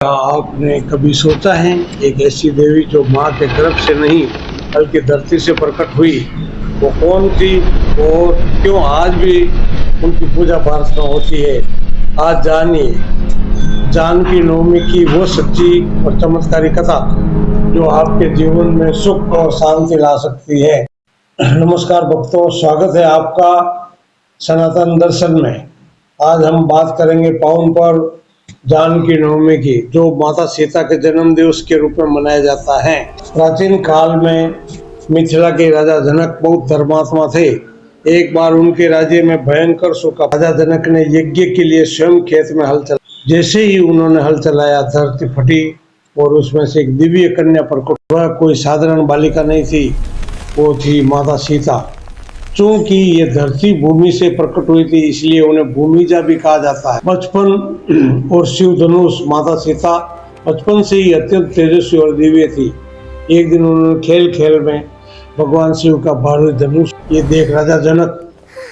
क्या आपने कभी सोचा है एक ऐसी देवी जो माँ के गर्भ से नहीं बल्कि धरती से प्रकट हुई, वो कौन थी और क्यों आज भी उनकी पूजा भारत में होती है? आज जानिए जानकी नवमी की वो सच्ची और चमत्कारी कथा जो आपके जीवन में सुख और शांति ला सकती है। नमस्कार भक्तों, स्वागत है आपका सनातन दर्शन में। आज हम बात करेंगे पावन पर्व जानकी नवमी की, जो माता सीता के जन्म दिवस के रूप में मनाया जाता है। प्राचीन काल में मिथिला के राजा जनक बहुत धर्मात्मा थे। एक बार उनके राज्य में भयंकर सूखा। राजा जनक ने यज्ञ के लिए स्वयं खेत में हल चलाया। जैसे ही उन्होंने हल चलाया, धरती फटी और उसमें से एक दिव्य कन्या प्रकट। वह कोई साधारण बालिका नहीं थी, वो थी माता सीता। चूंकि ये धरती भूमि से प्रकट हुई थी, इसलिए उन्हें भूमिजा भी कहा जाता है। बचपन और शिव धनुष। माता सीता बचपन से ही अत्यंत तेजस्वी और दिव्य थी। एक दिन उन्होंने खेल खेल में भगवान शिव का भारी धनुष ये देख राजा जनक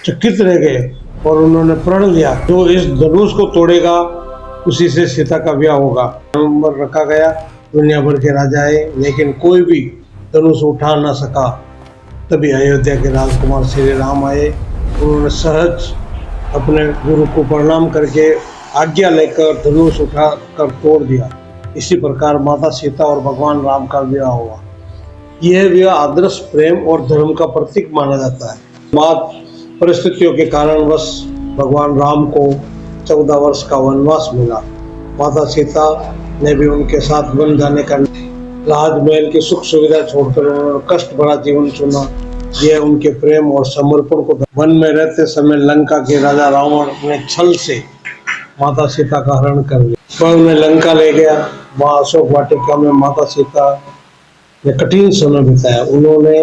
चकित रह गए और उन्होंने प्रण लिया, जो इस धनुष को तोड़ेगा उसी से सीता का ब्याह होगा। नंबर रखा गया। दुनिया भर के राजा आए, लेकिन कोई भी धनुष उठा न सका। तभी अयोध्या के राजकुमार श्री राम आए। उन्होंने सहज अपने गुरु को प्रणाम करके आज्ञा लेकर धनुष उठा कर तोड़ दिया। इसी प्रकार माता सीता और भगवान राम का विवाह हुआ। यह विवाह आदर्श प्रेम और धर्म का प्रतीक माना जाता है। बाद परिस्थितियों के कारणवश भगवान राम को 14 वर्ष का वनवास मिला। माता सीता ने भी उनके साथ वन जाने का राजमहल की सुख सुविधा छोड़कर उन्होंने कष्ट भरा जीवन चुना। यह उनके प्रेम और समर्पण को। वन में रहते समय लंका के राजा रावण ने छल से माता सीता का हरण कर लिया। वह उन्हें लंका ले गया। वहाँ अशोक वाटिका में माता सीता ने कठिन समय बिताया। उन्होंने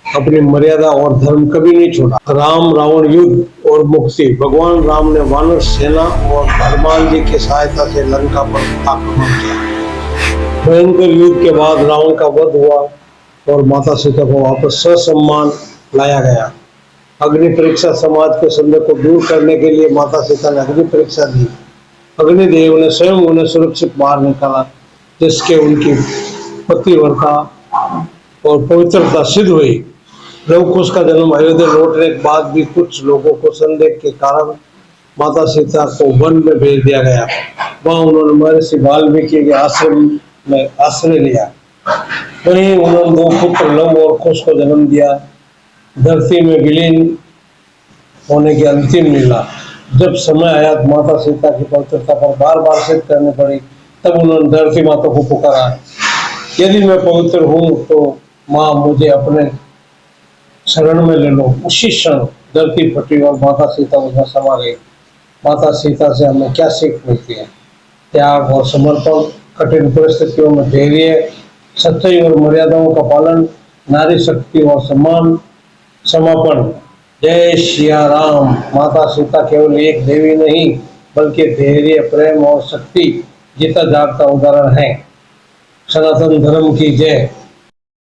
अपनी मर्यादा और धर्म कभी नहीं छोड़ा। राम रावण युद्ध और मुक्ति। भगवान राम ने वानर सेना और हनुमान जी की सहायता से लंका पर आक्रमण किया। भयंकर युद्ध के बाद रावण का वध हुआ और माता सीता को वापस ससम्मान लाया गया। अग्नि परीक्षा। समाज के संदेह को दूर करने के लिए माता सीता ने अग्नि परीक्षा दी। अग्निदेव ने स्वयं उन्हें सुरक्षित बाहर निकाला, जिसके उनकी पतिव्रता और पवित्रता सिद्ध हुई। लव कुश का जन्म। अयोध्या लौटने के बाद भी कुछ लोगों को संदेह के कारण माता सीता को वन में भेज दिया गया। वहाँ उन्होंने महर्षि वाल्मीकि के आश्रम में आश्रय लिया। वहीं उन्होंने 2 पुत्र लव और कुश को जन्म दिया। धरती में विलीन होने की अंतिम लीला। जब समय आया माता सीता की पवित्रता पर बार बार सिद्ध करनी पड़ी, तब उन्होंने धरती माता को पुकारा, यदि मैं पवित्र हूँ तो माँ मुझे अपने शरण में ले लो। उसी क्षण धरती फटी और माता सीता उसमें समा गई। माता सीता से हमें क्या सीख मिलती है? त्याग और समर्पण, कठिन परिस्थितियों में धैर्य, सच्चाई और मर्यादाओं का पालन, नारी शक्ति और सम्मान, समापन। जय सिया राम। माता सीता केवल एक देवी नहीं, बल्कि धैर्य, प्रेम और शक्ति जीता जागता उदाहरण है। सनातन धर्म की जय।